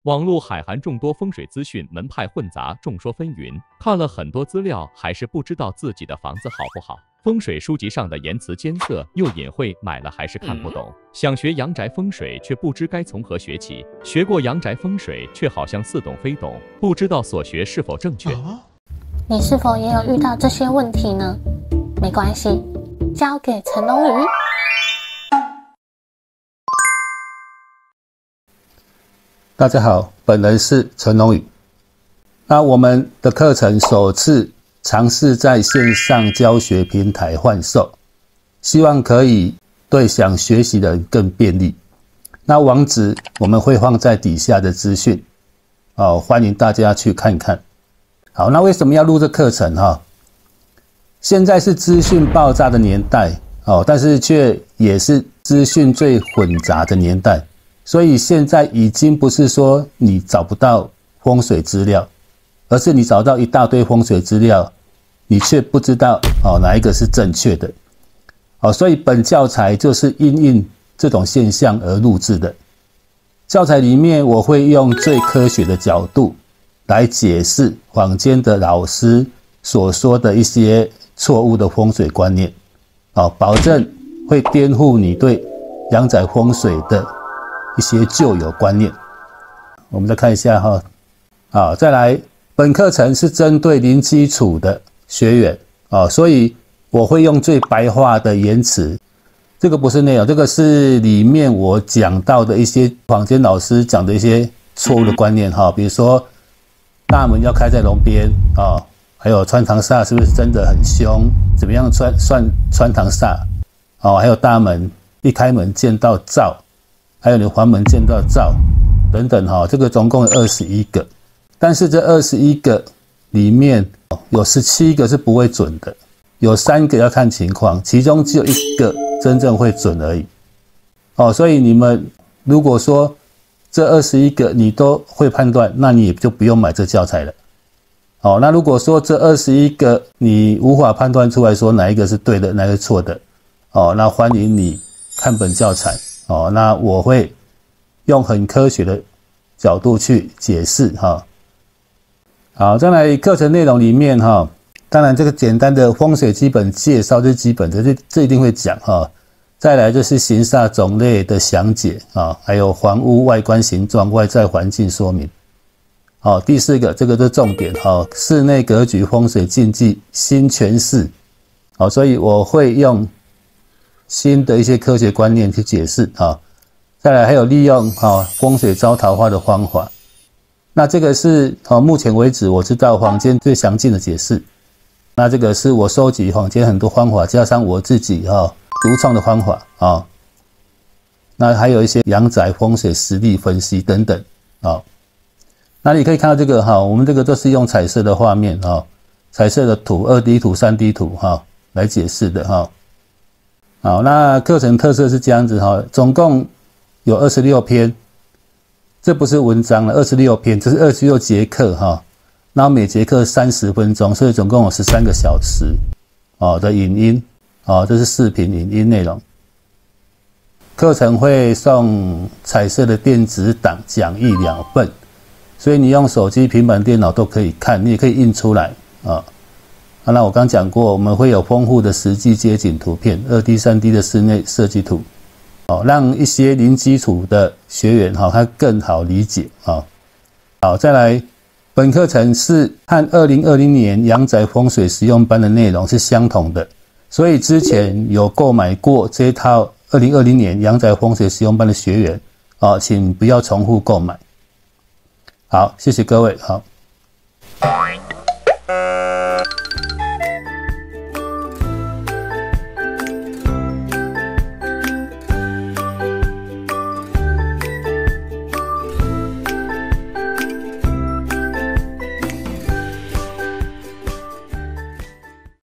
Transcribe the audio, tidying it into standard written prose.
网络海涵众多风水资讯，门派混杂，众说纷纭。看了很多资料，还是不知道自己的房子好不好。风水书籍上的言辞艰涩又隐晦，买了还是看不懂。想学阳宅风水，却不知该从何学起。学过阳宅风水，却好像似懂非懂，不知道所学是否正确。你是否也有遇到这些问题呢？没关系，交给陈龙宇。大家好，本人是陈龙宇。那我们的课程首次尝试在线上教学平台贩售，希望可以对想学习的人更便利。那网址我们会放在底下的资讯，欢迎大家去看看。好，那为什么要录这课程现在是资讯爆炸的年代，但是却也是资讯最混杂的年代。所以现在已经不是说你找不到风水资料，而是你找到一大堆风水资料，你却不知道哪一个是正确的。所以本教材就是因应这种现象而录制的。教材里面我会用最科学的角度来解释坊间的老师所说的一些错误的风水观念，保证会颠覆你对阳宅风水的一些旧有观念。我们再看一下再来，本课程是针对零基础的学员所以我会用最白话的言辞。这个不是内容，这个是里面我讲到的一些坊间老师讲的一些错误的观念比如说大门要开在龙边还有穿堂煞是不是真的很凶？怎么样算穿堂煞还有大门一开门见到灶，还有你环门见到灶等等这个总共有21个，但是这21个里面有17个是不会准的，有3个要看情况，其中只有1个真正会准而已所以你们如果说这21个你都会判断，那你也就不用买这教材了那如果说这21个你无法判断出来说哪一个是对的，哪一个是错的那欢迎你看本教材那我会用很科学的角度去解释好，再来课程内容里面当然这个简单的风水基本介绍是基本的，这一定会讲再来就是形煞种类的详解还有房屋外观形状、外在环境说明第4个这个是重点室内格局风水禁忌新诠释所以我会用新的一些科学观念去解释再来还有利用风水招桃花的方法。那这个是目前为止我知道坊间最详尽的解释。那这个是我收集坊间很多方法，加上我自己独创的方法那还有一些阳宅风水实例分析等等那你可以看到这个我们这个都是用彩色的画面彩色的图 2D 图 3D 图来解释的好，那课程特色是这样子总共有26篇，这不是文章了，26篇，这是26节课然后每节课30分钟，所以总共有13个小时的影音这是视频影音内容。课程会送彩色的电子档讲义2份，所以你用手机、平板电脑都可以看，你也可以印出来那我刚讲过，我们会有丰富的实际街景图片、2D、3D 的室内设计图让一些零基础的学员他更好理解好，再来，本课程是和2020年阳宅风水实用班的内容是相同的，所以之前有购买过这套2020年阳宅风水实用班的学员请不要重复购买。好，谢谢各位。好。